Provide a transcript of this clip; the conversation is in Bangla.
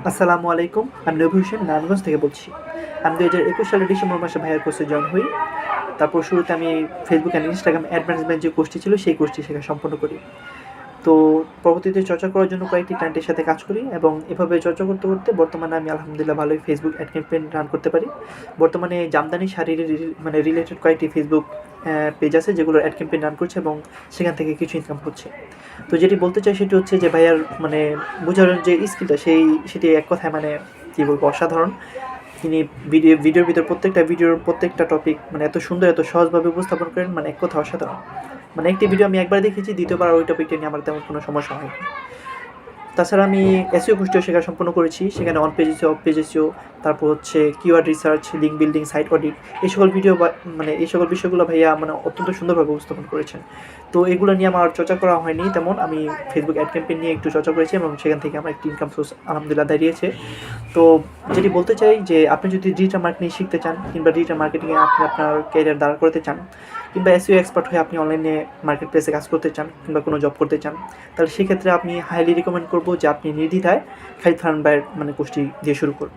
আসসালামু আলাইকুম। আমি নবী হোসেন নারায়ণগঞ্জ থেকে বলছি। আমি ২০২১ সালের ডিসেম্বর মাসে ভাইয়ার কোর্সে জয়েন হই। তারপর শুরুতে আমি ফেসবুক অ্যান্ড ইনস্টাগ্রাম অ্যাডভান্সমেন্ট যে কোর্সটি ছিল সেই কোর্সটি শেখা সম্পন্ন করি। তো পরবর্তীতে চর্চা করার জন্য কয়েকটি ক্লায়েন্টের সাথে কাজ করি এবং এভাবে চর্চা করতে, করতে বর্তমানে আমি আলহামদুলিল্লাহ ভালোই ফেসবুক অ্যাড ক্যাম্পেইন রান করতে পারি। বর্তমানে জামদানি শাড়ির রিলেটেড কয়েকটি ফেসবুক পেজ আছে যেগুলোর অ্যাড ক্যাম্পেইন রান করছে এবং সেখান থেকে কিছু ইনকাম হচ্ছে। তো যেটি বলতে চাই সেটি হচ্ছে যে ভাইয়ার বোঝার যে স্কিলটা সেটি এক কথায় কী বলবো অসাধারণ। তিনি ভিডিওর ভিতর প্রত্যেকটা টপিক এত সুন্দর এত সহজভাবে উপস্থাপন করেন, এক কথা অসাধারণ। একটি ভিডিও আমি একবার দেখেছি, দ্বিতীয়বার ওই টপিকটা নিয়ে আমার তেমন কোনো সমস্যা হয়নি। তাছাড়া আমি এসইও কোর্সটিও শেখা সম্পন্ন করেছি। সেখানে on page SEO, off page SEO, তারপর হচ্ছে keyword research, link building, site audit, এই সকল ভিডিও এই সকল বিষয়গুলো ভাইয়া অত্যন্ত সুন্দরভাবে উপস্থাপন করেছেন। তো এগুলো নিয়ে আমার চর্চা করা হয়নি তেমন। আমি ফেসবুক অ্যাড ক্যাম্পেইন নিয়ে একটু চর্চা করেছি এবং সেখান থেকে আমার একটি ইনকাম সোর্স আলহামদুলিল্লাহ দাঁড়িয়েছে। তো যেটি বলতে চাই যে আপনি যদি ডিজিটাল মার্কেটিং শিখতে চান কিংবা ডিজিটাল মার্কেটিংয়ে আপনি আপনার ক্যারিয়ার দাঁড় করতে চান কিংবা এসইও এক্সপার্ট হয়ে আপনি অনলাইনে মার্কেট প্লেসে কাজ করতে চান কিংবা কোনো জব করতে চান, তাহলে সেক্ষেত্রে আমি হাইলি রিকমেন্ড করব যে আপনি নির্দ্বিধায় খালিদ ফারহান ভাইয়ের কোর্সটি দিয়ে শুরু করুন।